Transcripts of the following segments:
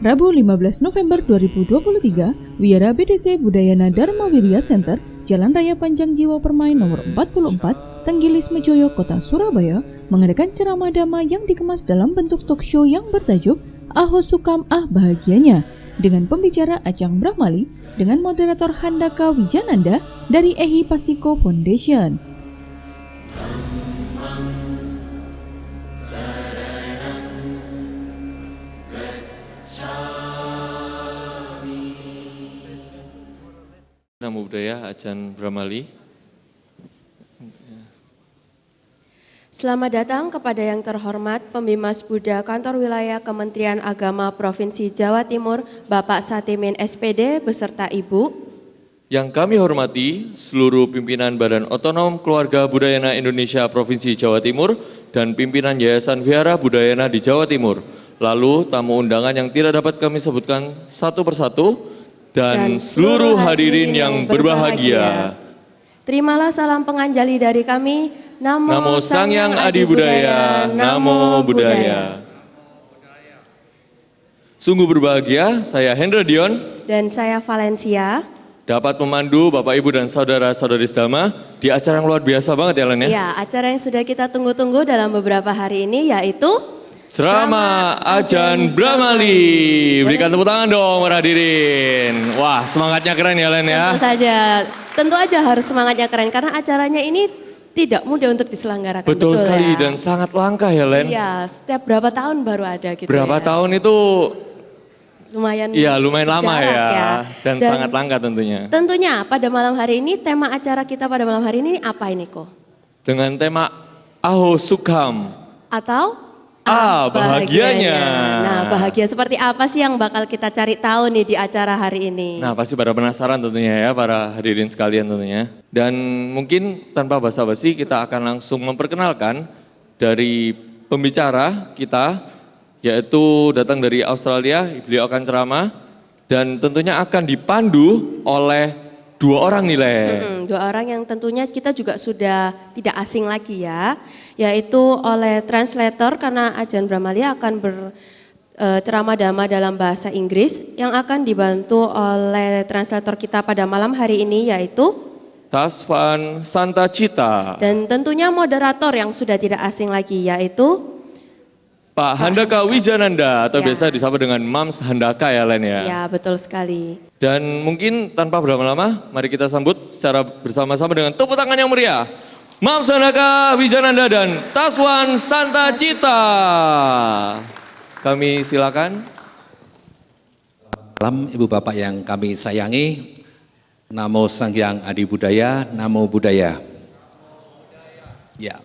Rabu 15 November 2023, Wihara BDC Budayana Dharma Wirya Center, Jalan Raya Panjang Jiwa Permai nomor 44, Tenggilis Mejoyo, Kota Surabaya, mengadakan ceramah dhamma yang dikemas dalam bentuk talk show yang bertajuk Aho Sukam Ah Bahagianya, dengan pembicara Ajang Brahmali, dengan moderator Handaka Wijananda dari Ehi Pasiko Foundation. Namo Buddhaya, Ajahn Brahmali. Selamat datang kepada yang terhormat Pembimas Buddha Kantor Wilayah Kementerian Agama Provinsi Jawa Timur, Bapak Satimin SPD beserta Ibu. Yang kami hormati seluruh pimpinan Badan Otonom Keluarga Budayana Indonesia Provinsi Jawa Timur dan pimpinan Yayasan Wihara Budayana di Jawa Timur. Lalu tamu undangan yang tidak dapat kami sebutkan satu persatu. Dan seluruh hadirin yang berbahagia. Terimalah salam penganjali dari kami. Namo Sangyang Adi Budaya, Namo Buddhaya. Sungguh berbahagia, saya Hendra Dion. Dan saya Valencia. Dapat memandu Bapak Ibu dan Saudara-saudari Dhamma di acara yang luar biasa banget ya Len ya? Ya, acara yang sudah kita tunggu-tunggu dalam beberapa hari ini yaitu Ceramah Ajahn Brahmali. Berikan tepuk tangan dong para hadirin. Wah, semangatnya keren ya Len ya. Tentu aja harus semangatnya keren karena acaranya ini tidak mudah untuk diselenggarakan. Betul sekali ya? Dan sangat langka ya Len. Iya, setiap berapa tahun baru ada gitu. Berapa tahun itu lumayan lama ya. Dan sangat langka tentunya. Tentunya pada malam hari ini tema acara kita pada malam hari ini apa ini Ko? Dengan tema Aho Sukam atau bahagianya. Nah, bahagia seperti apa sih yang bakal kita cari tahu nih di acara hari ini? Nah, pasti pada penasaran tentunya ya para hadirin sekalian tentunya. Dan mungkin tanpa basa-basi kita akan langsung memperkenalkan dari pembicara kita, yaitu datang dari Australia. Beliau akan ceramah dan tentunya akan dipandu oleh dua orang nih dua orang yang tentunya kita juga sudah tidak asing lagi ya, yaitu oleh translator karena Ajahn Brahmali akan berceramah dhamma dalam bahasa Inggris yang akan dibantu oleh translator kita pada malam hari ini yaitu Tasvan Santacita. Dan tentunya moderator yang sudah tidak asing lagi yaitu Pak Handaka Wijananda atau biasa disapa dengan Mams Handaka ya Len ya. Ya, betul sekali. Dan mungkin tanpa berlama-lama, mari kita sambut secara bersama-sama dengan tepuk tangan yang meriah. Mams Handaka Wijananda dan Tasvan Santacita. Kami silakan. Salam Ibu Bapak yang kami sayangi. Namo Sangyang Adi Budaya, Namo Buddhaya. Ya,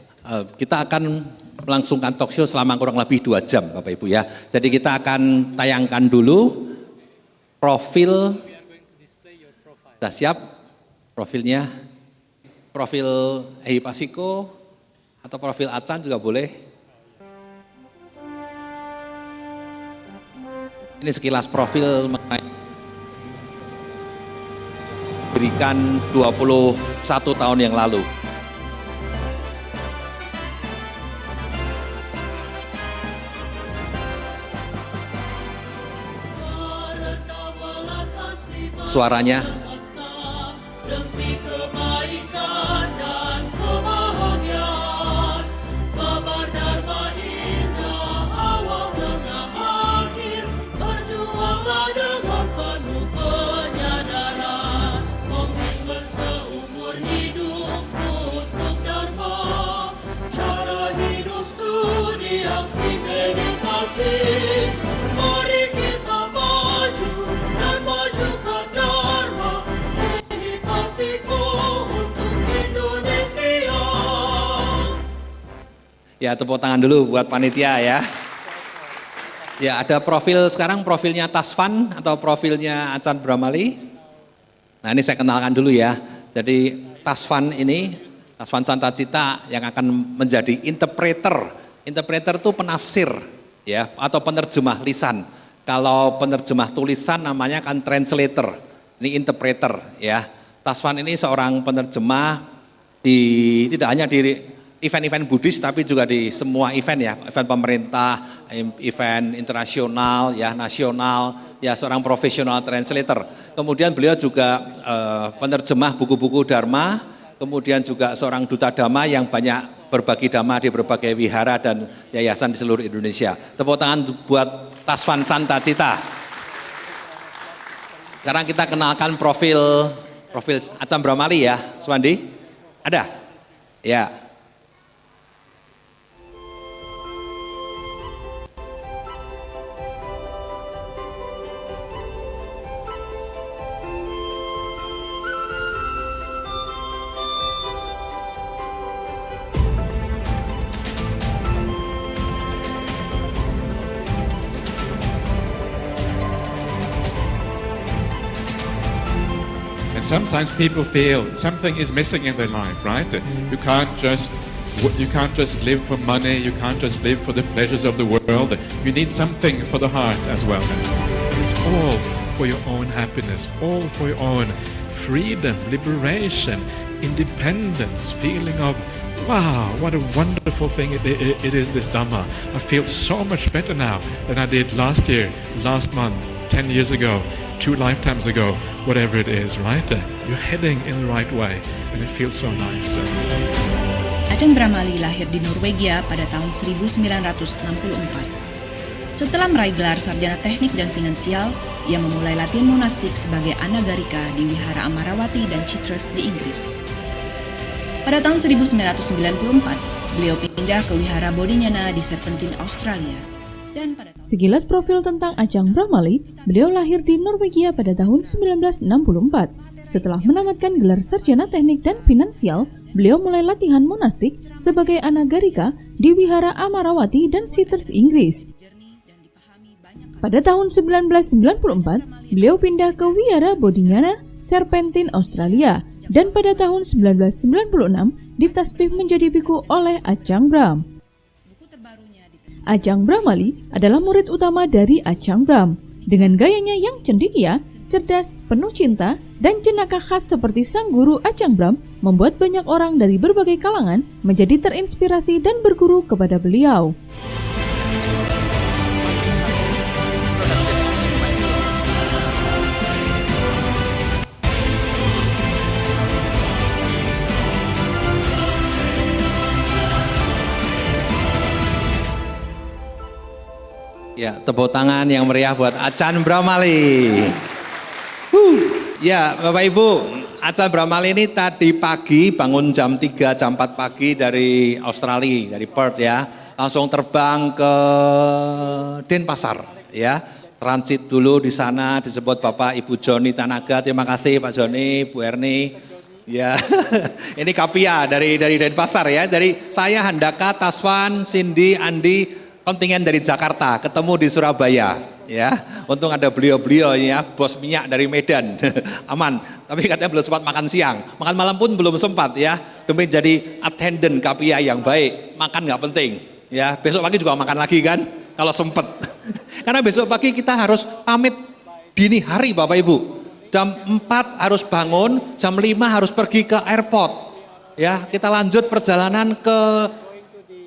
kita akan melangsungkan talk show selama kurang lebih 2 jam Bapak Ibu ya. Jadi kita akan tayangkan dulu profil. Sudah siap profilnya? Profil Ehi Pasiko atau profil Ajahn juga boleh. Ini sekilas profil mengenai berikan 21 tahun yang lalu. Suaranya. Demi kebaikan dan kebahagiaan, kabar dharma indah awal tengah akhir, berjuanglah dengan penuh penyadaran, komitmen seumur hidup untuk dharma, cara hidup studi aksi meditasi. Mari kita maju dan majukan dharma, Ehi Pasiko untuk Indonesia. Ya, tepuk tangan dulu buat panitia ya. Ya, ada profil sekarang, profilnya Tasvan atau profilnya Ajahn Brahmali. Nah, ini saya kenalkan dulu ya. Jadi Tasvan ini, Tasvan Santacita yang akan menjadi interpreter. Interpreter itu penafsir ya, atau penerjemah lisan. Kalau penerjemah tulisan namanya kan translator. Ini interpreter ya. Tasvan ini seorang penerjemah tidak hanya di event-event Buddhis tapi juga di semua event ya, event pemerintah, event internasional ya, nasional, ya seorang profesional translator. Kemudian beliau juga penerjemah buku-buku Dharma, kemudian juga seorang duta Dhamma yang banyak berbagi Dhamma di berbagai wihara dan yayasan di seluruh Indonesia. Tepuk tangan buat Tasvan Santacita. Sekarang kita kenalkan profil Acam Bramali ya, Swandi. Ada? Ya. Sometimes people feel something is missing in their life, right? You can't just live for money, you can't just live for the pleasures of the world. You need something for the heart as well. It's all for your own happiness, all for your own freedom, liberation, independence, feeling of wow, what a wonderful thing it is, this Dhamma. I feel so much better now than I did last year, last month, 10 years ago, 2 lifetimes ago, whatever it is, right? You're heading in the right way and it feels so nice. Ajahn Brahmali lahir di Norwegia pada tahun 1964. Setelah meraih gelar sarjana teknik dan finansial, ia memulai latihan monastik sebagai anagarika di Wihara Amarawati dan Chitras di Inggris. Pada tahun 1994, beliau pindah ke Wihara Bodhinyana di Serpentine, Australia. Sekilas profil tentang Ajahn Brahmali, beliau lahir di Norwegia pada tahun 1964. Setelah menamatkan gelar sarjana teknik dan finansial, beliau mulai latihan monastik sebagai anagarika di Wihara Amarawati dan Chitras Inggris. Pada tahun 1994, beliau pindah ke Wihara Bodhinyana, Serpentine, Australia, dan pada tahun 1996 ditasbih menjadi biku oleh Ajahn Brahm. Ajahn Brahmali adalah murid utama dari Ajahn Brahm. Dengan gayanya yang cendekia, cerdas, penuh cinta, dan jenaka khas seperti sang guru Ajahn Brahm membuat banyak orang dari berbagai kalangan menjadi terinspirasi dan berguru kepada beliau. Ya, tepuk tangan yang meriah buat Ajahn Brahmali. Ya, Bapak Ibu, Ajahn Brahmali ini tadi pagi bangun jam 3, jam 4 pagi dari Australia, dari Perth ya. Langsung terbang ke Denpasar ya. Transit dulu di sana disebut Bapak Ibu Joni Tanaga. Terima kasih Pak Joni, Bu Erni. Ya, ini Kapia dari Denpasar ya. Dari saya Handaka, Tasvan, Cindy, Andi, kontingen dari Jakarta, ketemu di Surabaya, ya. Untung ada beliau-beliau ya, bos minyak dari Medan, aman. Tapi katanya belum sempat makan siang, makan malam pun belum sempat ya. Demi jadi attendant Kapia yang baik, makan nggak penting, ya. Besok pagi juga makan lagi kan, kalau sempat. Karena besok pagi kita harus pamit dini hari Bapak Ibu. Jam 4 harus bangun, jam 5 harus pergi ke airport, ya. Kita lanjut perjalanan ke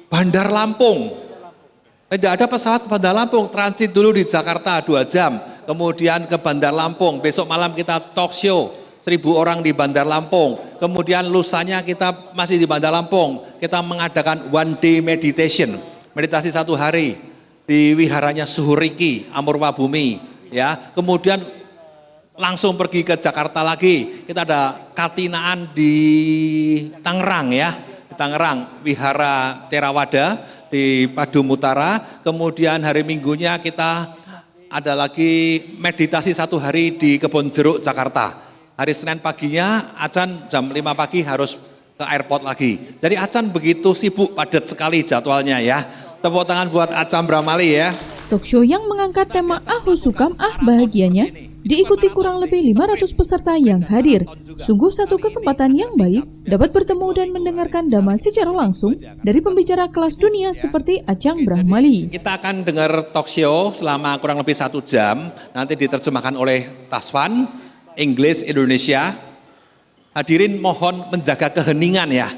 Bandar Lampung. Tidak ada pesawat ke Bandar Lampung, transit dulu di Jakarta 2 jam, kemudian ke Bandar Lampung, besok malam kita talk show, 1000 orang di Bandar Lampung, kemudian lusanya kita masih di Bandar Lampung, kita mengadakan one day meditation, meditasi 1 hari di wiharanya Suhuriki, Amurwa Bumi, ya. Kemudian langsung pergi ke Jakarta lagi, kita ada katinaan di Tangerang ya, di Tangerang, Wihara Theravada di Padum Utara, kemudian hari Minggunya kita ada lagi meditasi 1 hari di Kebon Jeruk, Jakarta. Hari Senin paginya Ajahn jam 5 pagi harus ke airport lagi. Jadi Ajahn begitu sibuk, padat sekali jadwalnya ya. Tepuk tangan buat Ajahn Brahmali ya. Talkshow yang mengangkat tema Ahu Sukam Ah Bahagianya diikuti kurang lebih 500 peserta yang hadir. Sungguh satu kesempatan yang baik dapat bertemu dan mendengarkan Dhamma secara langsung dari pembicara kelas dunia seperti Ajahn Brahmali. Kita akan dengar talk show selama kurang lebih 1 jam, nanti diterjemahkan oleh Tasvan, Inggris, Indonesia. Hadirin mohon menjaga keheningan ya.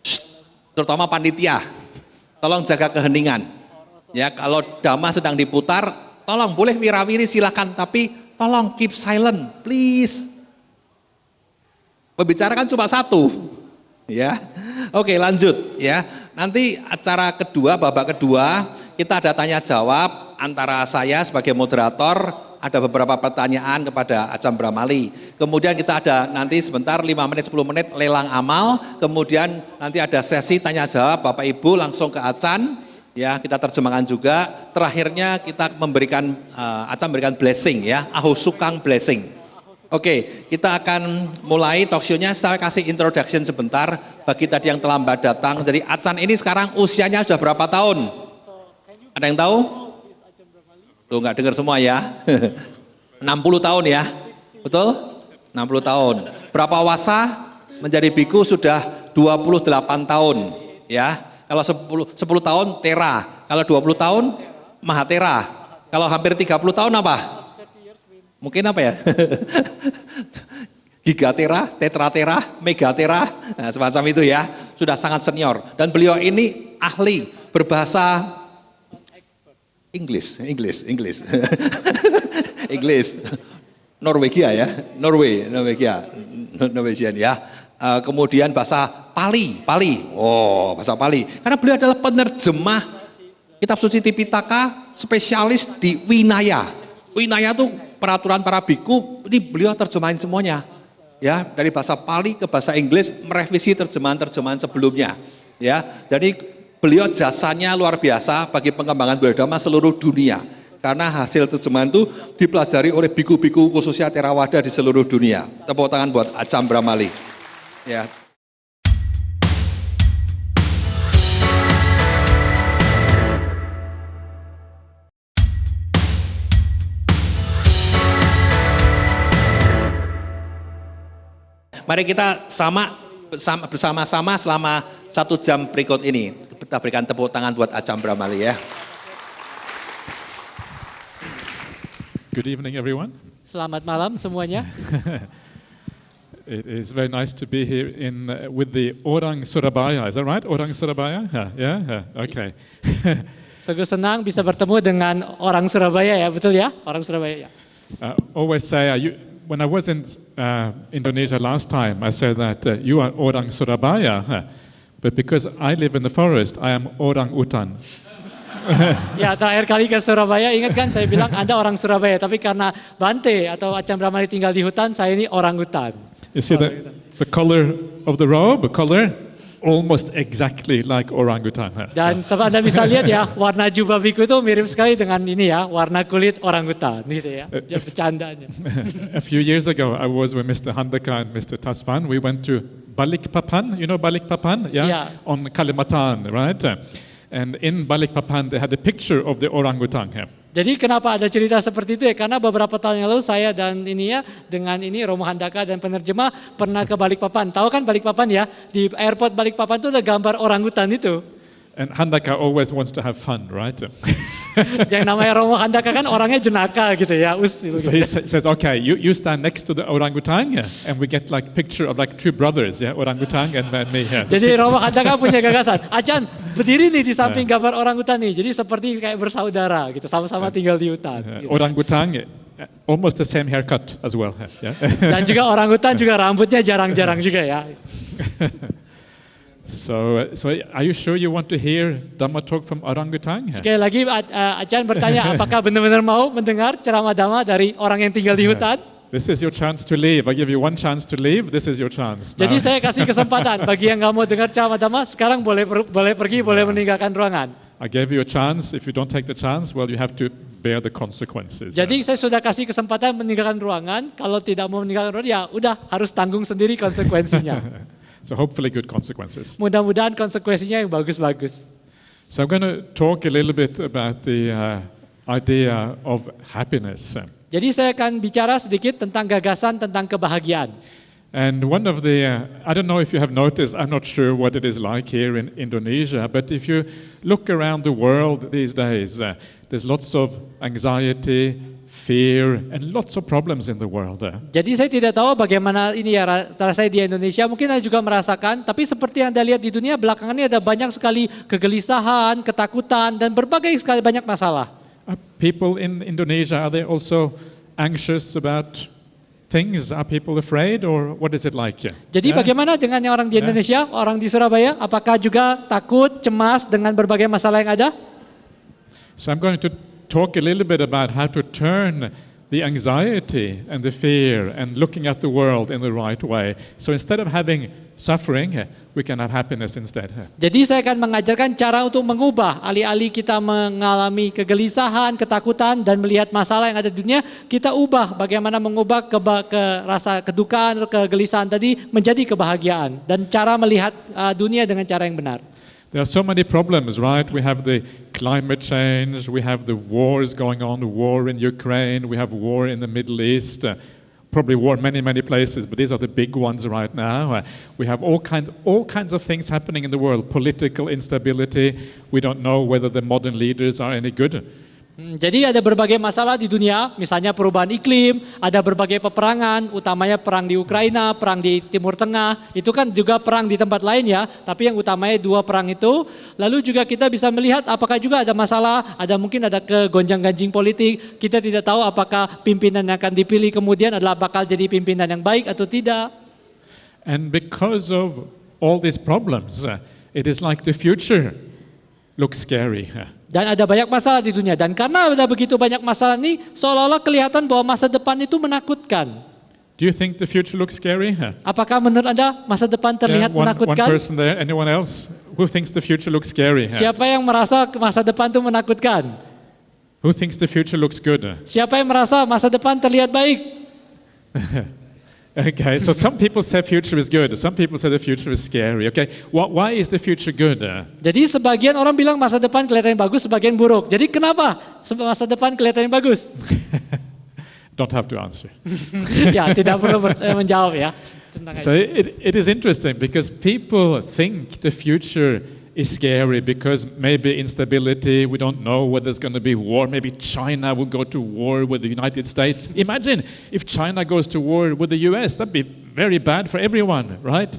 Shh. terutama panitia, tolong jaga keheningan. Ya, kalau dhamma sedang diputar, tolong boleh wirawiri silakan, tapi tolong keep silent, please. Pembicara kan cuma satu, ya. Oke, lanjut ya. Nanti acara kedua, babak kedua, kita ada tanya jawab antara saya sebagai moderator, ada beberapa pertanyaan kepada Ajahn Brahmali. Kemudian kita ada nanti sebentar 5 menit 10 menit lelang amal, kemudian nanti ada sesi tanya jawab Bapak Ibu langsung ke Ajahn. Ya, kita terjemahkan juga. Terakhirnya kita memberikan Ajahn memberikan blessing ya, ahusukang blessing. Oke, kita akan mulai talk show-nya. Saya kasih introduction sebentar bagi tadi yang terlambat datang. Jadi Ajahn ini sekarang usianya sudah berapa tahun? Ada yang tahu? Tuh nggak dengar semua ya. 60 tahun ya. Betul? 60 tahun. Berapa wasa menjadi biku sudah 28 tahun ya. Kalau 10 tahun tera, kalau 20 tahun mahatera. Kalau hampir 30 tahun apa? Mungkin apa ya? Gigatera, tetratera, megatera, nah, semacam itu ya. Sudah sangat senior. Dan beliau ini ahli berbahasa Inggris. Inggris. Norwegia ya, Norwegian ya. Kemudian bahasa Pali. Oh, bahasa Pali. Karena beliau adalah penerjemah kitab suci Tipitaka, spesialis di Winaya. Winaya itu peraturan para biku, ini beliau terjemahin semuanya. Ya, dari bahasa Pali ke bahasa Inggris, merevisi terjemahan-terjemahan sebelumnya. Ya, jadi beliau jasanya luar biasa bagi pengembangan budaya dhamma seluruh dunia. Karena hasil terjemahan itu dipelajari oleh biku-biku khususnya Theravada di seluruh dunia. Tepuk tangan buat Ajahn Brahmali. Ya. Mari kita bersama-sama selama 1 jam berikut ini. Kita berikan tepuk tangan buat Ajahn Brahmali ya. Good evening, everyone. Selamat malam semuanya. It is very nice to be here with the Orang Surabaya. Is that right? Orang Surabaya? Yeah. Okay. Sungguh senang bisa bertemu dengan orang Surabaya ya, betul ya? Orang Surabaya ya. Always say, when I was in Indonesia last time, I said that you are Orang Surabaya, but because I live in the forest, I am Orang Utan. Ya, terakhir kali ke Surabaya, ingat kan saya bilang Anda orang Surabaya, tapi karena Bante atau Ajahn Brahmali tinggal di hutan, saya ini orang hutan. You see the color of the robe, almost exactly like orangutan. Dan sebab Anda bisa lihat ya, warna jubah biku itu mirip sekali dengan ini ya, warna kulit orangutan gitu ya. Bercandanya. A few years ago, I was with Mr. Handaka and Mr. Tasvan. We went to Balikpapan. You know Balikpapan? Yeah. On Kalimantan, right? And in Balikpapan, they had a picture of the orangutan here. Jadi kenapa ada cerita seperti itu ya? Karena beberapa tahun yang lalu saya dan ini ya dengan ini Romo Handaka dan penerjemah pernah ke Balikpapan. Tahu kan Balikpapan ya? Di airport Balikpapan itu ada gambar orangutan itu. And Handaka always wants to have fun, right? Yang namanya Romo Handaka kan orangnya jenaka gitu ya. So he says, okay, you stand next to the orangutan, and we get like picture of like 2 brothers, yeah, orangutan and me here. Jadi Romo Handaka punya gagasan, Ajahn berdiri nih di samping gambar orangutan nih, jadi seperti kayak bersaudara gitu, sama-sama tinggal di hutan. Gitu. Orangutan, almost the same haircut as well. Yeah. Dan juga orangutan juga rambutnya jarang-jarang juga ya. So are you sure you want to hear Dhamma talk from orangutan? Sekali lagi Ajahn bertanya, apakah benar-benar mau mendengar ceramah Dhamma dari orang yang tinggal di hutan? This is your chance to leave. I give you 1 chance to leave. This is your chance. Jadi saya kasih kesempatan bagi yang nggak mau dengar ceramah Dhamma, sekarang boleh pergi, boleh meninggalkan ruangan. I gave you a chance. If you don't take the chance, well, you have to bear the consequences. Jadi saya sudah kasih kesempatan meninggalkan ruangan. Kalau tidak mau meninggalkan ruangan, ya udah harus tanggung sendiri konsekuensinya. So hopefully good consequences. Mudah-mudahan konsekuensinya yang bagus-bagus. So I'm going to talk a little bit about the idea of happiness. Jadi saya akan bicara sedikit tentang gagasan tentang kebahagiaan. And one of the, I don't know if you have noticed, I'm not sure what it is like here in Indonesia, but if you look around the world these days, there's lots of anxiety, fear, and lots of problems in the world. Jadi saya tidak tahu bagaimana ini ya rasanya di Indonesia, mungkin Anda juga merasakan, tapi seperti yang Anda lihat di dunia belakangan ini ada banyak sekali kegelisahan, ketakutan, dan berbagai sekali banyak masalah. Are people in Indonesia, are they also anxious about things? Are people afraid, or what is it like? Jadi bagaimana dengan yang orang di Indonesia, orang di Surabaya, apakah juga takut, cemas dengan berbagai masalah yang ada? So I'm going to talk a little bit about how to turn the anxiety and the fear and looking at the world in the right way. So instead of having suffering, we can have happiness instead. Jadi saya akan mengajarkan cara untuk mengubah, alih-alih kita mengalami kegelisahan, ketakutan, dan melihat masalah yang ada di dunia, kita ubah bagaimana mengubah ke rasa kedukaan atau kegelisahan tadi menjadi kebahagiaan. Dan cara melihat dunia dengan cara yang benar. There are so many problems, right? We have the climate change, we have the wars going on, the war in Ukraine, we have war in the Middle East, probably war in many places, but these are the big ones right now. We have all kinds of things happening in the world, political instability. We don't know whether the modern leaders are any good. Jadi ada berbagai masalah di dunia, misalnya perubahan iklim, ada berbagai peperangan, utamanya perang di Ukraina, perang di Timur Tengah, itu kan juga perang di tempat lain ya, tapi yang utamanya dua perang itu. Lalu juga kita bisa melihat apakah juga ada masalah, mungkin ada kegonjang-ganjing politik, kita tidak tahu apakah pimpinan yang akan dipilih kemudian adalah bakal jadi pimpinan yang baik atau tidak. And because of all these problems, it is like the future looks scary. Dan ada banyak masalah di dunia. Dan karena ada begitu banyak masalah ini, seolah-olah kelihatan bahwa masa depan itu menakutkan. Do you think the future looks scary? Apakah menurut Anda masa depan terlihat menakutkan? One person there, anyone else who thinks the future looks scary? Siapa yang merasa masa depan itu menakutkan? Who thinks the future looks good? Siapa yang merasa masa depan terlihat baik? Okay, so some people say future is good, some people say the future is scary. Okay, why is the future good? Jadi sebagian orang bilang masa depan kelihatannya bagus, sebagian buruk. Jadi kenapa masa depan kelihatannya bagus? Don't have to answer. Ya, tidak perlu menjawab ya. So it is interesting because people think the future is scary because maybe instability, we don't know whether there's going to be war, maybe China will go to war with the United States. Imagine if China goes to war with the US, that'd be very bad for everyone, right?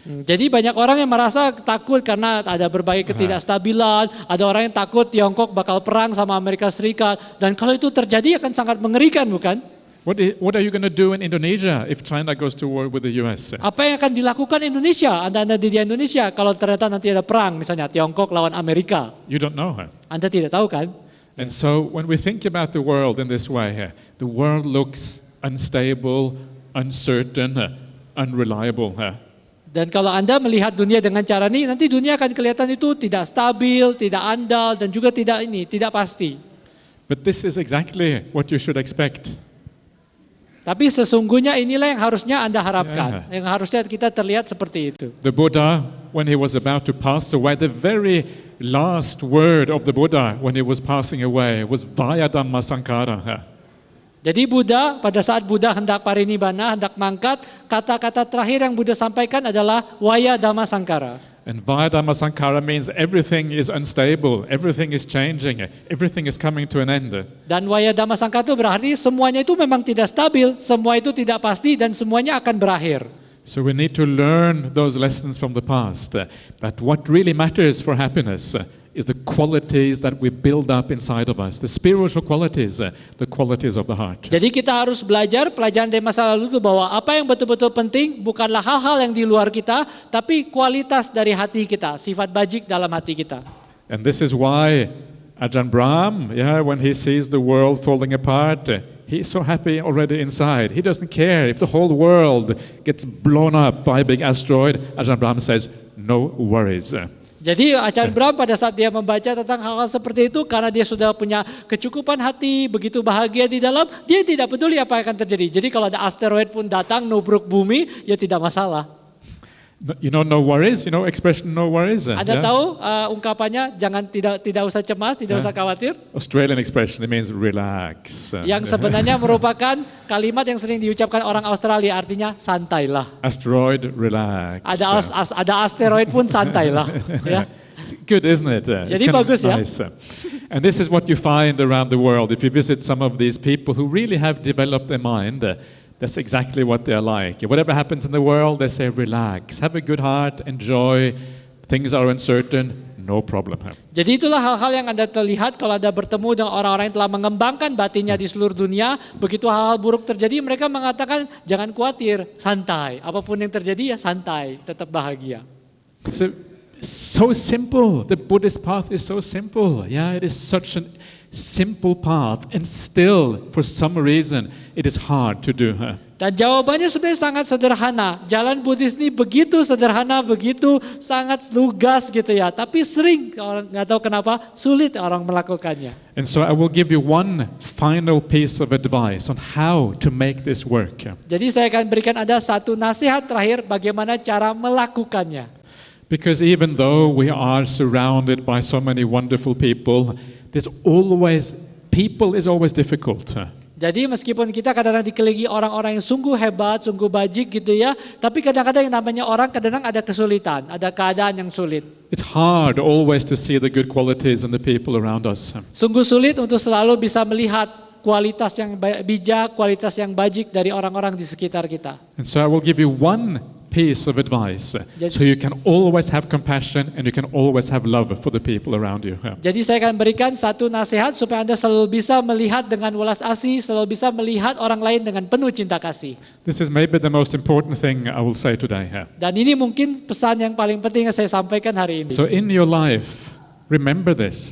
Jadi banyak orang yang merasa takut karena ada berbagai ketidakstabilan, ada orang yang takut Tiongkok bakal perang sama Amerika Serikat, dan kalau itu terjadi akan sangat mengerikan, bukan? What are you going to do in Indonesia if China goes to war with the US? Apa yang akan dilakukan Indonesia, Anda di Indonesia kalau ternyata nanti ada perang, misalnya Tiongkok lawan Amerika? You don't know. Anda tidak tahu kan? And so when we think about the world in this way, the world looks unstable, uncertain, unreliable. Dan kalau Anda melihat dunia dengan cara ini, nanti dunia akan kelihatan itu tidak stabil, tidak andal, dan juga tidak pasti. But this is exactly what you should expect. Tapi sesungguhnya inilah yang harusnya Anda harapkan, yang harusnya kita terlihat seperti itu. The Buddha, when he was about to pass away, the very last word of the Buddha when he was passing away was Vaya Dhamma Sankara. Jadi Buddha, pada saat Buddha hendak parinibbana, hendak mangkat, kata-kata terakhir yang Buddha sampaikan adalah Vaya Dhamma Sankara. And Vaya Dhamma Sankara means everything is unstable, everything is changing, everything is coming to an end. Dan Vaya Dhamma Sankara itu berarti semuanya itu memang tidak stabil, semua itu tidak pasti, dan semuanya akan berakhir. So we need to learn those lessons from the past, that what really matters for happiness is the qualities that we build up inside of us, the spiritual qualities, the qualities of the heart. Jadi kita harus belajar pelajaran dari masa lalu itu bahwa apa yang betul-betul penting bukanlah hal-hal yang di luar kita, tapi kualitas dari hati kita, sifat bajik dalam hati kita. And this is why Ajahn Brahm, when he sees the world falling apart, he's so happy already inside. He doesn't care if the whole world gets blown up by a big asteroid. Ajahn Brahm says, no worries. Jadi Ajahn Brahm pada saat dia membaca tentang hal-hal seperti itu, karena dia sudah punya kecukupan hati, begitu bahagia di dalam, dia tidak peduli apa yang akan terjadi. Jadi kalau ada asteroid pun datang, nubruk bumi, ya tidak masalah. You know, no worries, you know expression no worries. Anda tahu ungkapannya jangan tidak usah cemas, tidak usah khawatir. Australian expression, it means relax. Yang sebenarnya merupakan kalimat yang sering diucapkan orang Australia, artinya santailah. Asteroid, relax. Ada asteroid pun santailah. Ya. Good, isn't it? Jadi bagus ya. Nice. And this is what you find around the world. If you visit some of these people who really have developed their mind, that's exactly what they're like. Whatever happens in the world, they say, relax, have a good heart, enjoy. Things are uncertain, no problem. Jadi itulah hal-hal yang Anda terlihat kalau Anda bertemu dengan orang-orang yang telah mengembangkan batinnya di seluruh dunia. Begitu hal-hal buruk terjadi, mereka mengatakan jangan khawatir, santai. Apapun yang terjadi ya santai, tetap bahagia. So simple. The Buddhist path is so simple. Yeah, it is such a simple path, and still, for some reason, it is hard to do. Dan jawabannya sebenarnya sangat sederhana. Jalan Buddhis ini begitu sederhana, begitu sangat lugas gitu ya. Tapi sering orang nggak tahu kenapa sulit orang melakukannya. And so I will give you one final piece of advice on how to make this work. Jadi saya akan berikan Anda satu nasihat terakhir bagaimana cara melakukannya. Because even though we are surrounded by so many wonderful people, people is always difficult. Jadi meskipun kita kadang-kadang dikelilingi orang-orang yang sungguh hebat, sungguh bajik gitu ya, tapi kadang-kadang yang namanya orang kadang-kadang ada kesulitan, ada keadaan yang sulit. It's hard always to see the good qualities in the people around us. Sungguh sulit untuk selalu bisa melihat kualitas yang bijak, kualitas yang bajik dari orang-orang di sekitar kita. And so I will give you one piece of advice, so you can always have compassion and you can always have love for the people around you. Jadi saya akan berikan satu nasihat supaya Anda selalu bisa melihat dengan welas asih, selalu bisa melihat orang lain dengan penuh cinta kasih. This is maybe the most important thing I will say today. Dan ini mungkin pesan yang paling penting yang saya sampaikan hari ini. So in your life, remember this,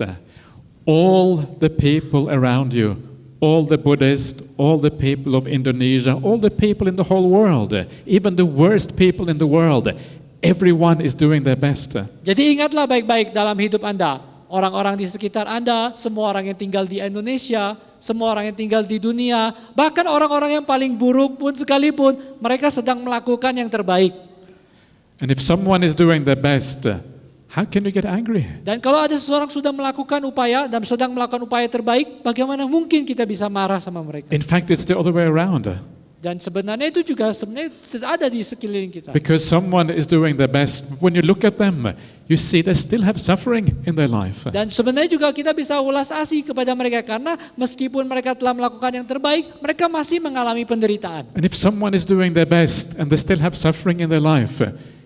all the people around you, all the Buddhists, all the people of Indonesia, all the people in the whole world, even the worst people in the world, everyone is doing their best. Jadi ingatlah baik-baik dalam hidup Anda, orang-orang di sekitar Anda, semua orang yang tinggal di Indonesia, semua orang yang tinggal di dunia, bahkan orang-orang yang paling buruk pun sekalipun, mereka sedang melakukan yang terbaik. And if someone is doing their best, how can you get angry? Dan kalau ada seseorang sudah melakukan upaya dan sedang melakukan upaya terbaik, bagaimana mungkin kita bisa marah sama mereka? In fact, it's the other way around. Dan sebenarnya itu juga sebenarnya ada di sekeliling kita. Because someone is doing their best, when you look at them, you see they still have suffering in their life. Dan sebenarnya juga kita bisa ulas asih kepada mereka karena meskipun mereka telah melakukan yang terbaik, mereka masih mengalami penderitaan. And if someone is doing their best and they still have suffering in their life,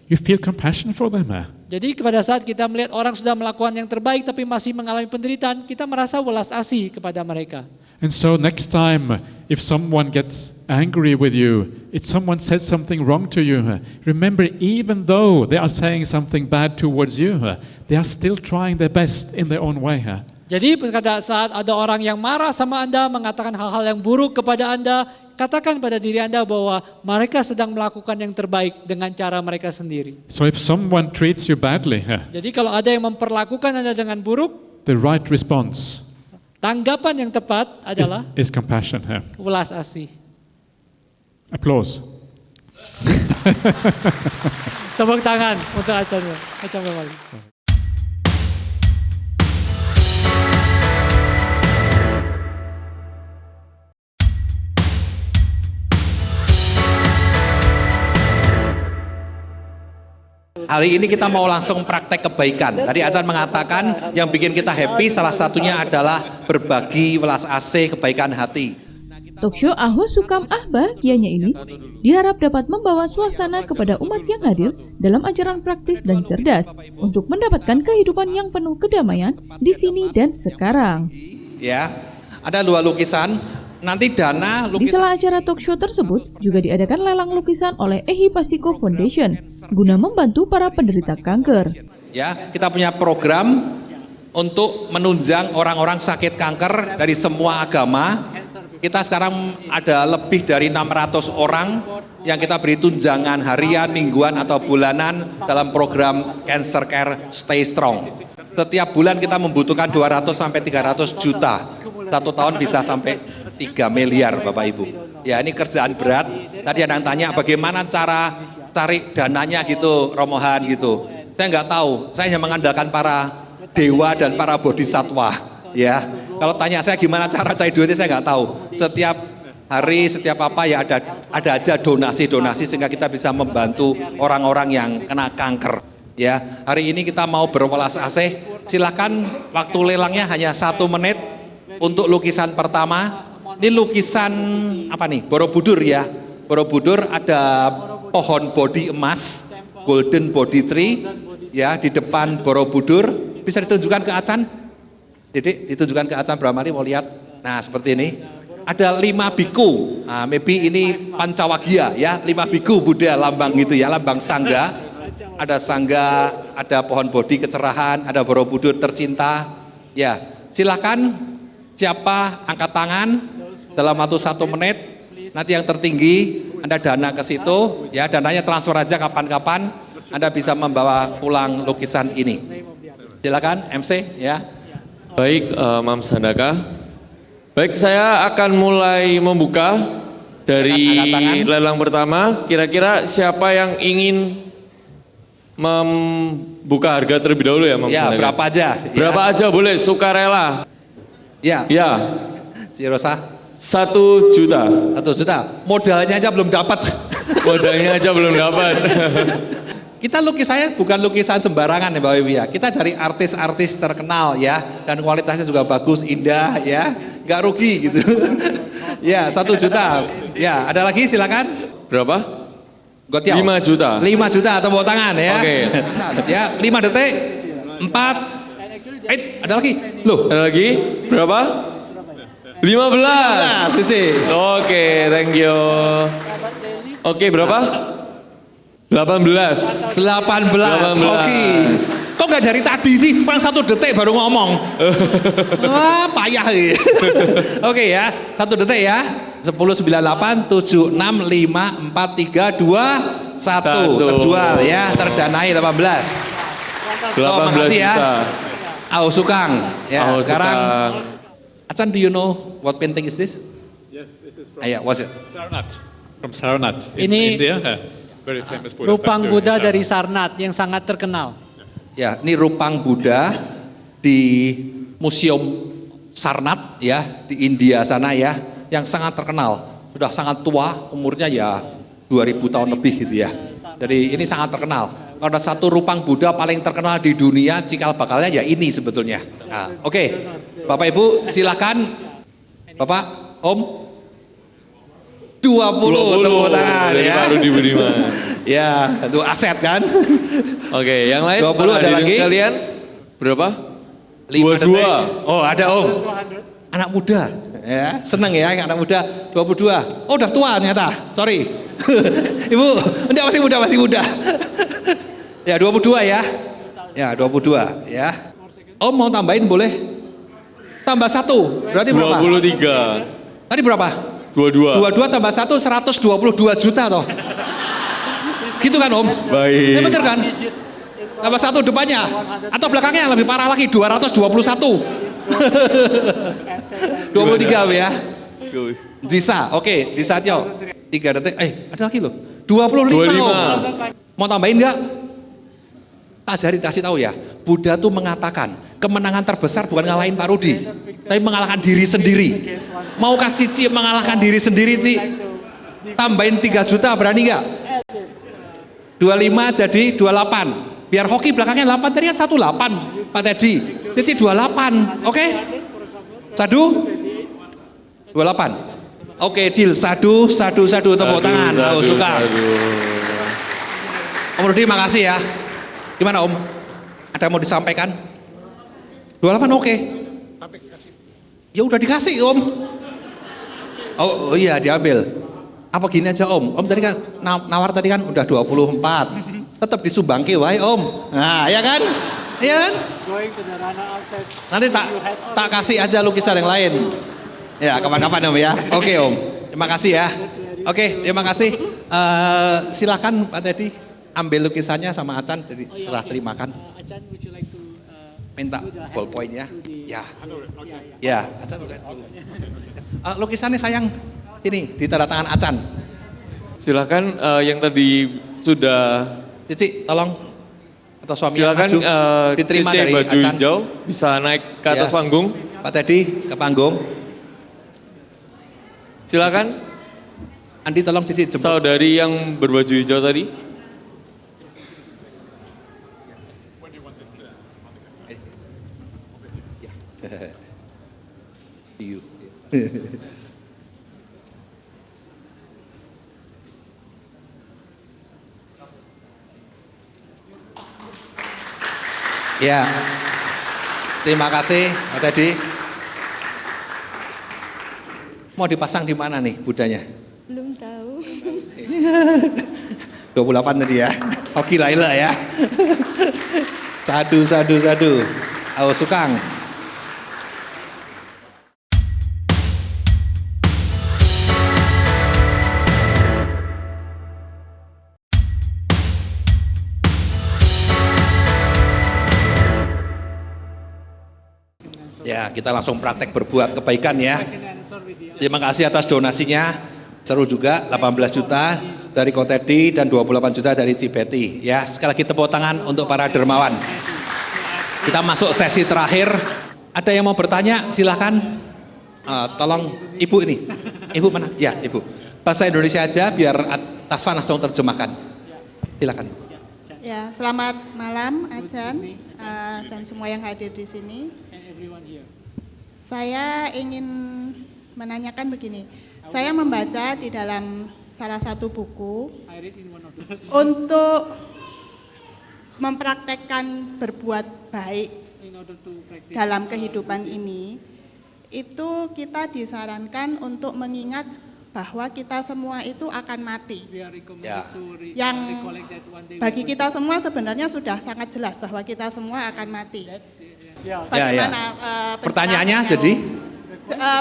you feel compassion for them. Jadi pada saat kita melihat orang sudah melakukan yang terbaik tapi masih mengalami penderitaan, kita merasa welas asih kepada mereka. And so next time, if someone gets angry with you, if someone says something wrong to you, remember even though they are saying something bad towards you, they are still trying their best in their own way. Jadi pada saat ada orang yang marah sama Anda, mengatakan hal-hal yang buruk kepada Anda, katakan pada diri Anda bahwa mereka sedang melakukan yang terbaik dengan cara mereka sendiri. So if someone treats you badly, Jadi kalau ada yang memperlakukan Anda dengan buruk, the right response tanggapan yang tepat adalah is compassion. welas asih. Applause. Tepuk tangan untuk Achan Bramali. Hari ini kita mau langsung praktek kebaikan. Tadi Achan mengatakan yang bikin kita happy salah satunya adalah berbagi welas asih kebaikan hati. Talkshow Aho Sukam Ah Bahagianya ini diharap dapat membawa suasana kepada umat yang hadir dalam ajaran praktis dan cerdas untuk mendapatkan kehidupan yang penuh kedamaian di sini dan sekarang. Ya, ada 2 lukisan. Nanti dana Di lukisan. sela acara talkshow tersebut juga diadakan lelang lukisan oleh Ehi Pasiko Foundation guna membantu para penderita kanker. Ya, kita punya program untuk menunjang orang-orang sakit kanker dari semua agama. Kita sekarang ada lebih dari 600 orang yang kita beri tunjangan harian, mingguan atau bulanan dalam program Cancer Care Stay Strong. Setiap bulan kita membutuhkan 200 sampai 300 juta. 1 tahun bisa sampai 3 miliar Bapak Ibu. Ya, ini kerjaan berat. Tadi ada yang tanya bagaimana cara cari dananya gitu, Romohan gitu. Saya nggak tahu, saya hanya mengandalkan para dewa dan para bodhisatwa. Ya, kalau tanya saya gimana cara cari duitnya saya nggak tahu. Setiap hari, setiap apa ya ada aja donasi-donasi sehingga kita bisa membantu orang-orang yang kena kanker. Ya, hari ini kita mau berwelas asih silakan waktu lelangnya hanya 1 menit untuk lukisan pertama. Ini lukisan apa nih? Borobudur ya. Borobudur ada pohon bodi emas, golden body tree ya di depan Borobudur. Bisa ditunjukkan ke Acan? Didik, ditunjukkan ke Acan Bramali mau lihat. Nah, seperti ini. Ada 5 biku. Nah, maybe ini Pancawagya ya, 5 biku Buddha lambang gitu ya, lambang sangga. Ada sangga, ada pohon bodi kecerahan, ada Borobudur tercinta. Ya, silakan siapa angkat tangan dalam waktu 1 menit. Nanti yang tertinggi Anda dana ke situ, ya dananya transfer aja kapan-kapan. Anda bisa membawa pulang lukisan ini. Silakan MC ya. Baik, Mams Handaka. Baik, saya akan mulai membuka dari Angkat tangan. lelang pertama. Kira-kira siapa yang ingin membuka harga terlebih dahulu ya, Mams Ya, Handaka? berapa aja? Berapa aja boleh, sukarela. Ya. Ya, Si Rosa 1 juta. 1 juta. Modalnya aja belum dapat. Modalnya aja belum dapat. Kita lukisannya bukan lukisan sembarangan ya Bapak Ibu ya. Kita dari artis-artis terkenal ya. Dan kualitasnya juga bagus, indah ya. Nggak rugi gitu. Ya 1 juta. Ya ada lagi silakan. Berapa? Gotiau. 5 juta. 5 juta tepuk tangan ya. Oke. Ya 5 detik. 4. Ada lagi. Loh. Ada lagi? Berapa? 15. Sisi. Oke, thank you. Oke, berapa? 18. 18. Oke. Kok nggak dari tadi sih? Paling 1 detik baru ngomong. Wah payah ya. Oke ya, 1 detik ya. 10, 9, 8, 7, 6, 5, 4, 3, 2, 1. Terjual ya, terdanai 18. 18 makasih ya. juta. Au Sukang. Ya, Au sekarang Sukang. Acan, do you know what painting is this? Yes, this is from What's it? Sarnath. From Sarnath in Ini India. Very famous Buddha Rupang statue in Buddha Sarnath. dari Sarnath yang sangat terkenal. Ya, ini Rupang Buddha di Museum Sarnath ya di India sana ya, yang sangat terkenal. Sudah sangat tua, umurnya ya 2000 tahun lebih gitu ya. Jadi ini sangat terkenal. Kalau ada satu Rupang Buddha paling terkenal di dunia, cikal bakalnya ya ini sebetulnya. Nah, oke. Bapak Ibu silakan. Bapak, Om. 20 tepuk tangan dari ya. Pak Rudi Budiman. Ya, itu aset kan. Oke, yang lain 20 ada hadirin lagi? sekalian? Berapa? 5 22. detik. Oh, ada Om. Anak muda. Ya, seneng ya anak muda 22. Oh, udah tua ternyata. Sorry. Ibu, enggak masih muda. Ya, 22 ya. Ya, 22 ya. Om mau tambahin boleh? Tambah 1. Berarti berapa? 23. Tadi berapa? 22. 22 tambah 1 122 juta toh. Gitu kan Om? Baik. Ini bener kan? Tambah 1 depannya. Atau belakangnya yang lebih parah lagi 221. 23 ya. Jisa, oke, Jisa Tio. 3 detik. Ada lagi loh. 25 Om. Mau tambahin enggak? Azhari kasih tahu ya. Buddha tuh mengatakan kemenangan terbesar bukan ngalahin Pak Rudi, tapi mengalahkan diri sendiri. Maukah Cici mengalahkan diri sendiri, Ci? Tambahin 3 juta berani nggak? 25 jadi 28. Biar hoki belakangnya 8, tadi kan 18 Pak Teddy. Cici 28, oke? Sadu? 28. Oke, deal. Sadu tepuk tangan. Oh, suka. Om Rudi makasih ya. Gimana Om? Ada mau disampaikan? 28 oke. Ya udah dikasih Om. Oh iya diambil. Apa gini aja Om? Om tadi kan nawar tadi kan udah 24. Tetap disumbangke wae Om. Nah, ya kan? Iya kan? Nanti tak kasih aja lukisan yang lain. Ya, kapan-kapan Om ya. Oke Om. Terima kasih ya. Oke, terima kasih. Silakan Pak Teddy ambil lukisannya sama Acan, jadi serah terimakan. Minta ballpoint ya. Ya. Ya, Acan boleh dulu. Lukisannya sayang ini di tanda tangan Acan. Silakan yang tadi sudah. Cici, tolong atau suami Silakan diterima Cici dari baju Acan. hijau bisa naik ke atas Ya. panggung. Pak Teddy ke panggung. Silakan. Andi tolong Cici jemput. Saudari yang berbaju hijau tadi. Ya, terima kasih Pak Teddy. Mau dipasang di mana nih Budanya? Belum tahu. 28 tadi ya. Hoki Laila ya. Sadu. Ayo Sukang. Ya, kita langsung praktek berbuat kebaikan ya. Terima kasih atas donasinya. Seru juga, 18 juta dari Kotedi dan 28 juta dari Cibeti. Ya, sekali lagi tepuk tangan untuk para dermawan. Kita masuk sesi terakhir. Ada yang mau bertanya? Silahkan. Tolong Ibu ini. Ibu mana? Ya, Ibu. Bahasa Indonesia aja biar Tasfan langsung terjemahkan. Silakan. Ya, selamat malam Ajan dan semua yang hadir di sini. Saya ingin menanyakan begini. Saya membaca di dalam salah satu buku untuk mempraktekkan berbuat baik dalam kehidupan ini, itu kita disarankan untuk mengingat bahwa kita semua itu akan mati. Ya. Yang bagi kita semua sebenarnya sudah sangat jelas bahwa kita semua akan mati. Bagaimana pertanyaannya jadi?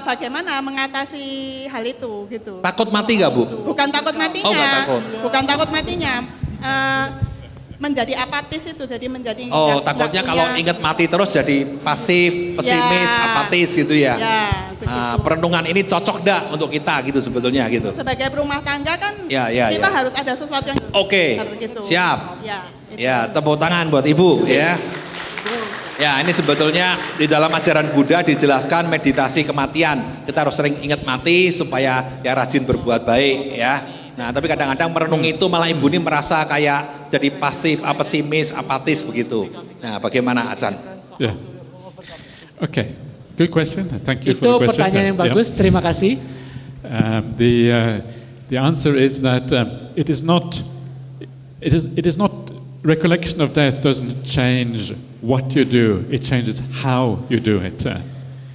Bagaimana mengatasi hal itu gitu? Takut mati nggak Bu? Bukan takut matinya. Oh, nggak takut. Bukan takut matinya. Menjadi apatis itu, jadi menjadi takutnya kalau ingat mati terus jadi pasif, pesimis, apatis gitu ya. Perenungan ini cocok enggak untuk kita gitu sebetulnya gitu. Sebagai berumah tangga kan kita harus ada sesuatu yang gitu. Siap. Ya, Tepuk tangan buat Ibu ya. Ya, ini sebetulnya di dalam ajaran Buddha dijelaskan meditasi kematian. Kita harus sering ingat mati supaya ya rajin berbuat baik ya. Nah, tapi kadang-kadang merenung itu malah Ibu ini merasa kayak jadi pasif, pesimis, apatis begitu. Nah, bagaimana Acan? Yeah. Okay, good question. Thank you Itu for the question. pertanyaan yang bagus, terima kasih. The answer is that it is not recollection of death doesn't change what you do, it changes how you do it.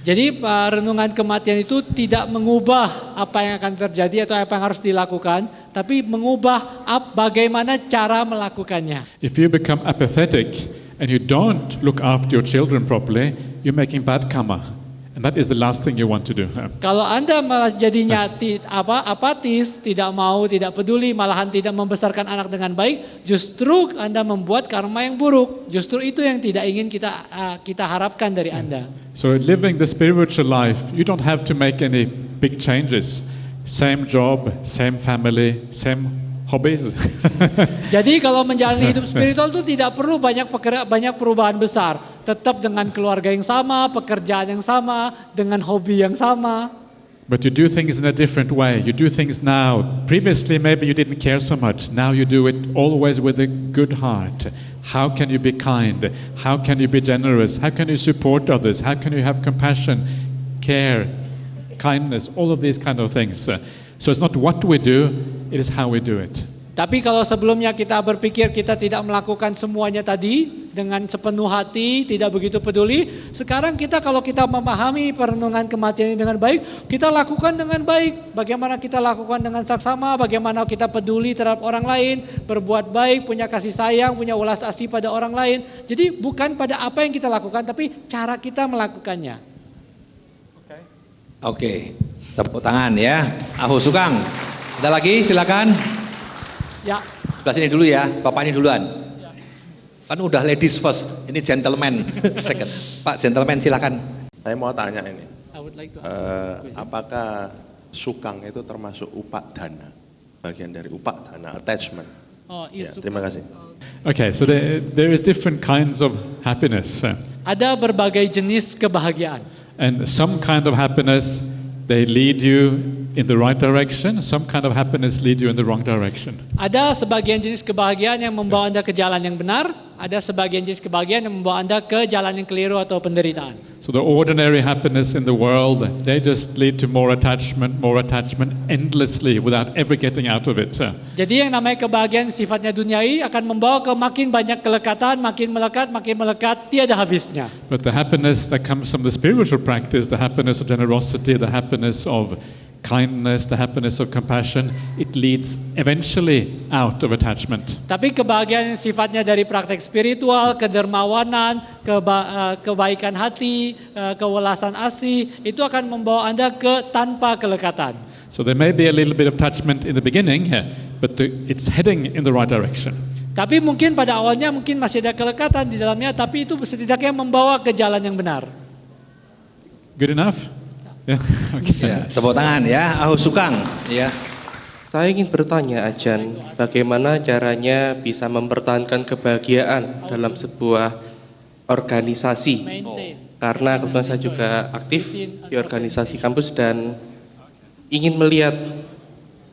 Jadi renungan kematian itu tidak mengubah apa yang akan terjadi atau apa yang harus dilakukan, tapi mengubah bagaimana cara melakukannya. If you become apathetic and you don't look after your children properly, you're making bad karma. And that is the last thing you want to do. Kalau Anda malah jadinya apatis, tidak mau, tidak peduli, malahan tidak membesarkan anak dengan baik, justru Anda membuat karma yang buruk. Justru itu yang tidak ingin kita harapkan dari Anda. So living the spiritual life, you don't have to make any big changes. Same job, same family, same hobbies. Jadi kalau menjalani hidup spiritual itu tidak perlu banyak perubahan besar. Tetap dengan keluarga yang sama, pekerjaan yang sama, dengan hobi yang sama. But you do things in a different way. You do things now. Previously maybe you didn't care so much. Now you do it always with a good heart. How can you be kind? How can you be generous? How can you support others? How can you have compassion, care, kindness, all of these kind of things. So it's not what we do, it is how we do it. Tapi kalau sebelumnya kita berpikir kita tidak melakukan semuanya tadi dengan sepenuh hati, tidak begitu peduli, sekarang kalau kita memahami perenungan kematian ini dengan baik, kita lakukan dengan baik. Bagaimana kita lakukan dengan saksama, bagaimana kita peduli terhadap orang lain, berbuat baik, punya kasih sayang, punya ulas asih pada orang lain. Jadi bukan pada apa yang kita lakukan, tapi cara kita melakukannya. Oke, tepuk tangan ya. Ahu Sukang. Ada lagi silakan. Ya. Sebelah sini dulu ya, Bapak ini duluan. Kan udah ladies first, ini gentleman second. Pak gentleman silakan. Saya mau tanya ini, like apakah Sukang itu termasuk upak dana, bagian dari upak dana, attachment? Ya, terima kasih. Okay, so there is different kinds of happiness. Ada berbagai jenis kebahagiaan. And some kind of happiness, they lead you in the right direction, some kind of happiness lead you in the wrong direction. Ada sebagian jenis kebahagiaan yang membawa Anda ke jalan yang benar, ada sebagian jenis kebahagiaan yang membawa Anda ke jalan yang keliru atau penderitaan. So the ordinary happiness in the world, they just lead to more attachment endlessly without ever getting out of it. Jadi yang namanya kebahagiaan sifatnya duniawi akan membawa ke makin banyak kelekatan, makin melekat, tiada habisnya. But the happiness that comes from the spiritual practice, the happiness of generosity, the happiness of kindness, the happiness of compassion, it leads eventually out of attachment. Tapi kebahagiaan yang sifatnya dari praktek spiritual, kedermawanan, kebaikan hati, kewelasan asih, itu akan membawa Anda ke tanpa kelekatan. So there may be a little bit of attachment in the beginning, but it's heading in the right direction. Tapi mungkin pada awalnya mungkin masih ada kelekatan di dalamnya, tapi itu setidaknya membawa ke jalan yang benar. Good enough? Yeah. Okay. Ya, tepuk tangan ya, Ahus Sukang. Ya. Saya ingin bertanya, Ajan, bagaimana caranya bisa mempertahankan kebahagiaan dalam sebuah organisasi? Karena kebetulan saya juga aktif di organisasi kampus dan ingin melihat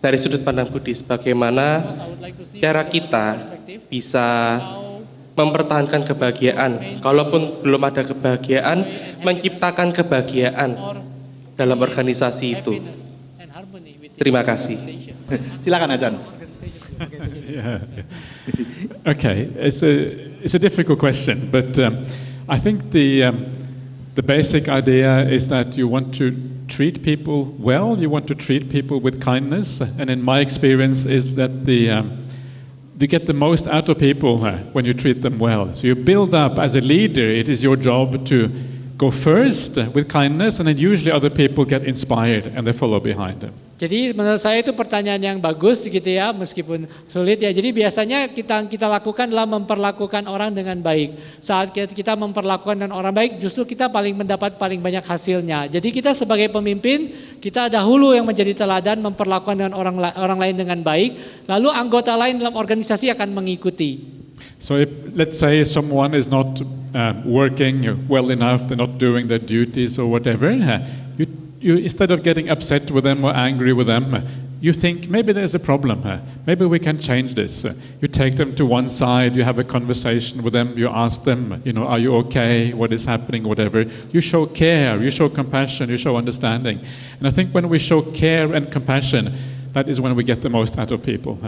dari sudut pandang Buddhis bagaimana cara kita bisa mempertahankan kebahagiaan. Kalaupun belum ada kebahagiaan, menciptakan kebahagiaan dalam organisasi itu. Terima kasih. Silakan Ajan. Yeah. Okay, it's a difficult question, but I think the basic idea is that you want to treat people well, you want to treat people with kindness, and in my experience is that you get the most out of people when you treat them well. So you build up as a leader, it is your job to go first with kindness, and then usually other people get inspired and they follow behind them. Jadi menurut saya itu pertanyaan yang bagus gitu ya, meskipun sulit ya. Jadi biasanya kita lakukan adalah memperlakukan orang dengan baik. Saat kita memperlakukan dengan orang baik, justru kita mendapat paling banyak hasilnya. Jadi kita sebagai pemimpin, kita dahulu yang menjadi teladan memperlakukan dengan orang lain dengan baik, lalu anggota lain dalam organisasi akan mengikuti. So if, let's say someone is not working well enough, they're not doing their duties or whatever, you instead of getting upset with them or angry with them, you think maybe there's a problem, maybe we can change this. You take them to one side, you have a conversation with them, you ask them, are you okay, what is happening, whatever. You show care, you show compassion, you show understanding. And I think when we show care and compassion, that is when we get the most out of people.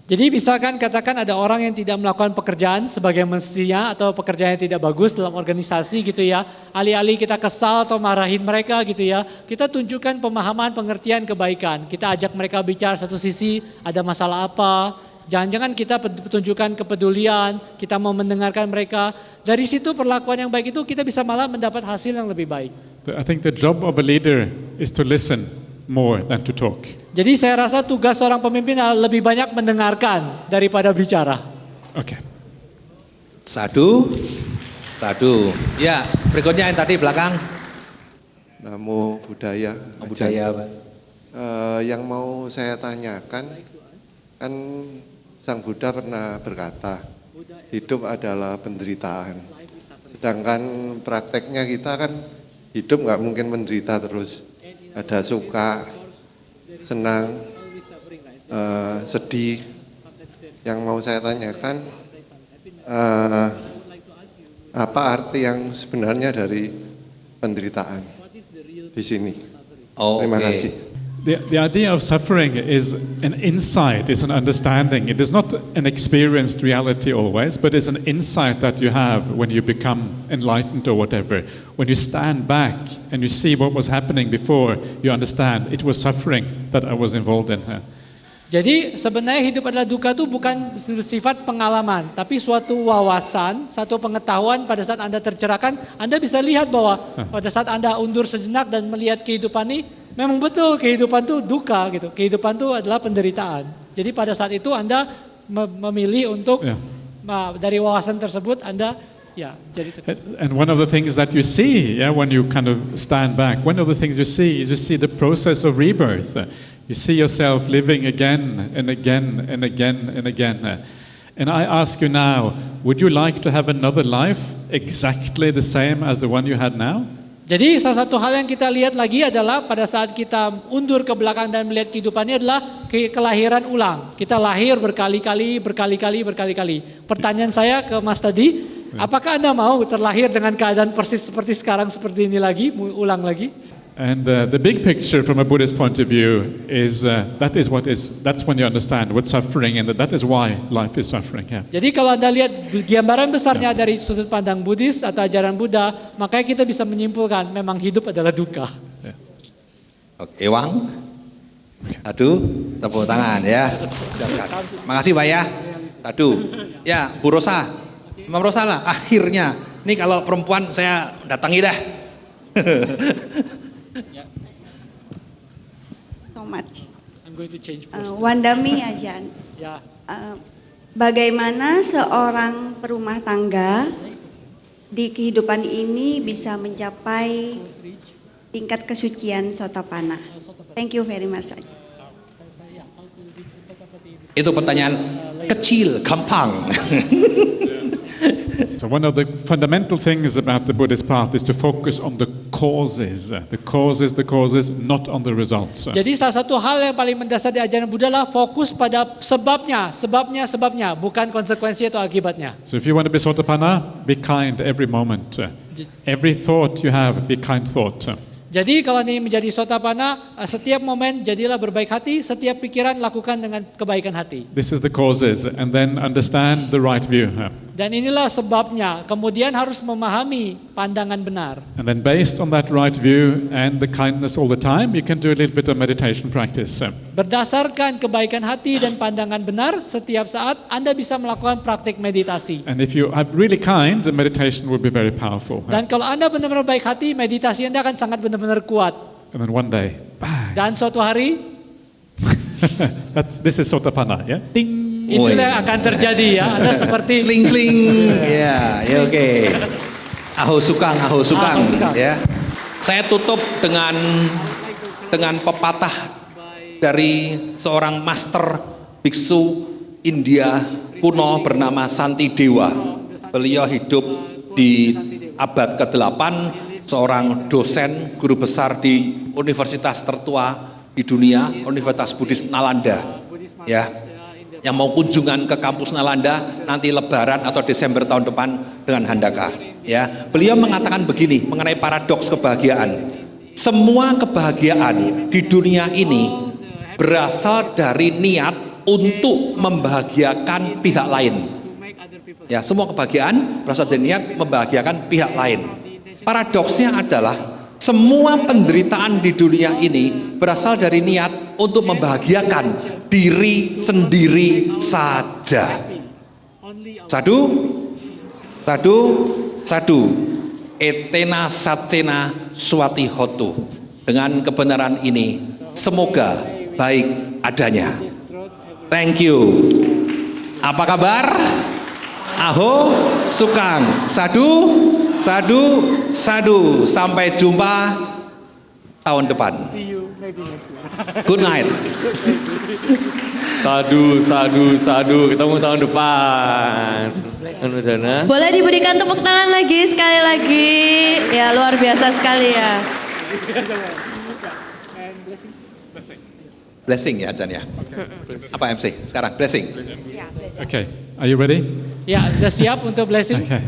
Jadi misalkan katakan ada orang yang tidak melakukan pekerjaan sebagai mestinya atau pekerjaan yang tidak bagus dalam organisasi gitu ya. Alih-alih kita kesal atau marahin mereka gitu ya. Kita tunjukkan pemahaman, pengertian, kebaikan. Kita ajak mereka bicara satu sisi, ada masalah apa. Jangan-jangan kita tunjukkan kepedulian, kita mau mendengarkan mereka. Dari situ perlakuan yang baik itu kita bisa malah mendapat hasil yang lebih baik. I think the job of a leader is to listen more than to talk. Jadi saya rasa tugas seorang pemimpin adalah lebih banyak mendengarkan daripada bicara. Oke. Sadu. Ya, berikutnya yang tadi belakang. Namo Buddhaya. Budaya, Pak. Yang mau saya tanyakan, kan Sang Buddha pernah berkata, hidup adalah penderitaan. Sedangkan prakteknya kita kan hidup nggak mungkin menderita terus. Ada suka, senang, sedih. Yang mau saya tanyakan, apa arti yang sebenarnya dari penderitaan di sini? Terima kasih. The idea of suffering is an insight, is an understanding. It is not an experienced reality always, but it's an insight that you have when you become enlightened or whatever. When you stand back and you see what was happening before, you understand it was suffering that I was involved in. Jadi sebenarnya hidup adalah duka itu bukan sifat pengalaman, tapi suatu wawasan, satu pengetahuan pada saat Anda tercerahkan, Anda bisa lihat bahwa pada saat Anda undur sejenak dan melihat kehidupan ini, memang betul kehidupan itu duka gitu. Kehidupan itu adalah penderitaan. Jadi pada saat itu Anda memilih untuk dari wawasan tersebut Anda jadi. And one of the things that you see, when you kind of stand back, one of the things you see is you see the process of rebirth. You see yourself living again and again and again and again. And I ask you now, would you like to have another life exactly the same as the one you had now? Jadi salah satu hal yang kita lihat lagi adalah pada saat kita undur ke belakang dan melihat kehidupannya adalah kelahiran ulang. Kita lahir berkali-kali. Pertanyaan saya ke Mas tadi, apakah Anda mau terlahir dengan keadaan persis seperti sekarang seperti ini lagi, ulang lagi? And the big picture from a Buddhist point of view is that's when you understand what's suffering and that is why life is suffering. Yeah. Jadi kalau Anda lihat gambaran besarnya dari sudut pandang Buddhis atau ajaran Buddha, makanya kita bisa menyimpulkan memang hidup adalah duka. Yeah. Oke, Wang. Aduh, tepuk tangan ya. Makasih Pak ya. Aduh. Ya, Bu Rosa. Mam Rosa lah, akhirnya. Nih kalau perempuan saya datangi dah. So much. I'm going to change post. Wandami Ajan. Ya. Bagaimana seorang perumah tangga di kehidupan ini bisa mencapai tingkat kesucian Sotapanna? Thank you very much. Itu pertanyaan kecil, gampang. So one of the fundamental things about the Buddhist path is to focus on the causes, not on the results. Jadi salah satu hal yang paling mendasar di ajaran Buddha adalah fokus pada sebabnya, bukan konsekuensi atau akibatnya. So if you want to be Sotapanna, be kind every moment. Every thought you have, be kind thought. Jadi kalau ini menjadi Sotapanna, setiap momen jadilah berbaik hati, setiap pikiran lakukan dengan kebaikan hati. This is the causes, and then understand the right view. Dan inilah sebabnya, kemudian harus memahami pandangan benar. And then based on that right view and the kindness all the time, you can do a little bit of meditation practice. Berdasarkan kebaikan hati dan pandangan benar, setiap saat Anda bisa melakukan praktik meditasi. And if you are really kind, the meditation will be very powerful. Dan kalau Anda benar-benar baik hati, meditasi Anda akan sangat benar-benar kuat. And then one day, bang. Dan suatu hari, this is Sotapanna, ya? Ding. Itulah yang akan terjadi ya. Anda seperti Kling-kling. Ya, oke. Aho sukang. Ya. Saya tutup dengan pepatah dari seorang master biksu India kuno bernama Santidewa. Beliau hidup di abad ke-8, seorang dosen guru besar di universitas tertua di dunia, Universitas Buddhis Nalanda. Ya. Yang mau kunjungan ke kampus Nalanda nanti Lebaran atau Desember tahun depan dengan Handaka. Ya, beliau mengatakan begini mengenai paradoks kebahagiaan. Semua kebahagiaan di dunia ini berasal dari niat untuk membahagiakan pihak lain. Ya, semua kebahagiaan berasal dari niat membahagiakan pihak lain. Paradoksnya adalah semua penderitaan di dunia ini berasal dari niat untuk membahagiakan diri sendiri saja. Sadu. Etena satcena suati hotu. Dengan kebenaran ini, semoga baik adanya. Thank you. Apa kabar? Aho sukang. Sadu. Sampai jumpa tahun depan. Good night. Sadu. Ketemu tahun depan. Dana. Boleh diberikan tepuk tangan lagi sekali lagi. Ya, luar biasa sekali ya. Blessing ya Chan ya. Apa MC sekarang? Blessing. Okay, are you ready? Ya, sudah siap untuk blessing? Okay.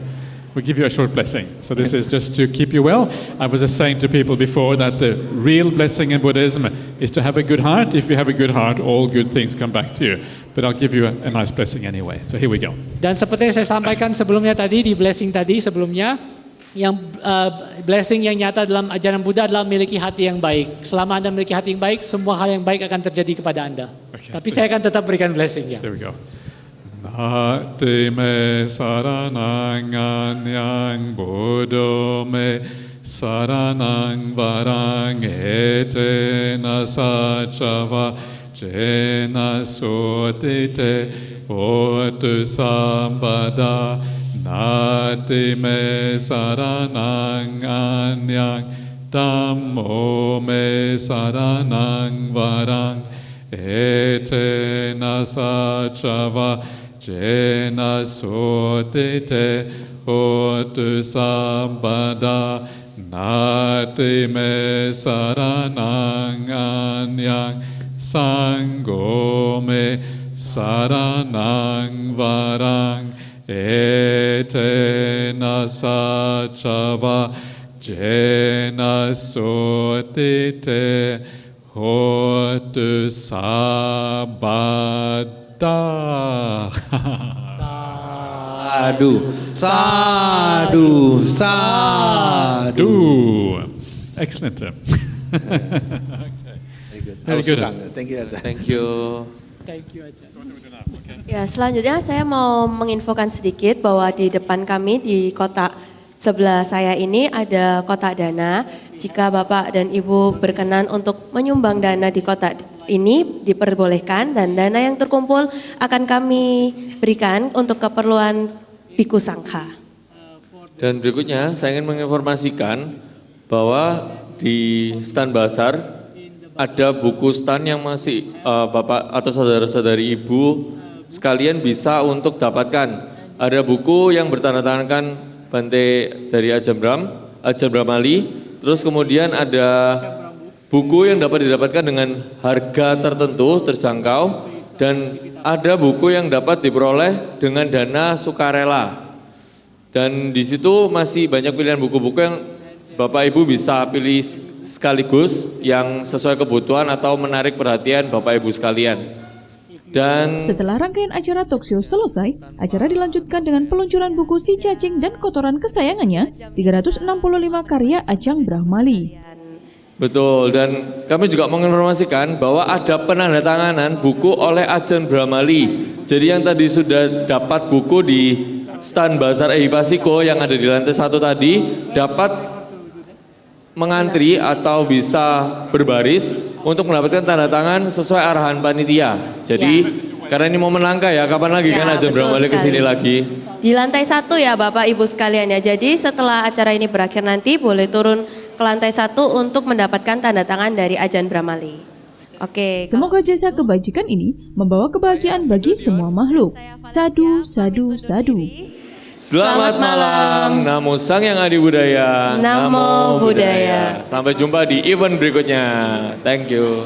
We'll give you a short blessing. So this is just to keep you well. I was just saying to people before that the real blessing in Buddhism is to have a good heart. If you have a good heart, all good things come back to you. But I'll give you a nice blessing anyway. So here we go. Dan seperti yang saya sampaikan sebelumnya tadi, di blessing tadi sebelumnya, yang blessing yang nyata dalam ajaran Buddha adalah memiliki hati yang baik. Selama Anda memiliki hati yang baik, semua hal yang baik akan terjadi kepada Anda. Okay, tapi saya akan tetap berikan blessing ya. There we go. Nati me saranang anyang Buddho me saranang varang etena sacava jena sotite otu sambada. Nati me saranang anyang Dhammo me saranang varang etena sacava jena sotite otu sambada. Nati me saranang anyang sanggo me saranang varang etena sacava jena sotite hotu sabada. Sadu, sadu, sadu. Excellent. Very good. Thank you, Ajan. Thank you. Thank you Ajan. Ya, selanjutnya saya mau menginfokan sedikit bahwa di depan kami di kotak sebelah saya ini ada kotak dana. Jika Bapak dan Ibu berkenan untuk menyumbang dana di kotak ini diperbolehkan, dan dana yang terkumpul akan kami berikan untuk keperluan Biku Sangha. Dan berikutnya saya ingin menginformasikan bahwa di stand Basar ada buku stand yang masih Bapak atau saudara-saudari Ibu sekalian bisa untuk dapatkan. Ada buku yang bertandatangan Bante dari Ajahn Brahmali, terus kemudian ada buku yang dapat didapatkan dengan harga tertentu terjangkau, dan ada buku yang dapat diperoleh dengan dana sukarela. Dan di situ masih banyak pilihan buku-buku yang Bapak Ibu bisa pilih sekaligus yang sesuai kebutuhan atau menarik perhatian Bapak Ibu sekalian. Dan setelah rangkaian acara talkshow selesai, acara dilanjutkan dengan peluncuran buku Si Cacing dan Kotoran Kesayangannya, 365 karya Ajahn Brahmali. betul, dan kami juga menginformasikan bahwa ada penandatanganan buku oleh Ajahn Brahmali. Jadi yang tadi sudah dapat buku di stand Basar Ehipasiko yang ada di lantai 1 tadi, dapat mengantri atau bisa berbaris untuk mendapatkan tanda tangan sesuai arahan panitia. Jadi karena ini momen langka ya, kapan lagi kan Ajahn Brahmali kesini lagi? Di lantai 1 ya Bapak Ibu sekalian ya. Jadi setelah acara ini berakhir nanti boleh turun ke lantai 1 untuk mendapatkan tanda tangan dari Ajahn Brahmali. Oke. Semoga jasa kebajikan ini membawa kebahagiaan bagi semua makhluk. Sadu, sadu, sadu. Selamat malam, Namo Sang Yang Adi Budaya. Namo Buddhaya. Sampai jumpa di event berikutnya. Thank you.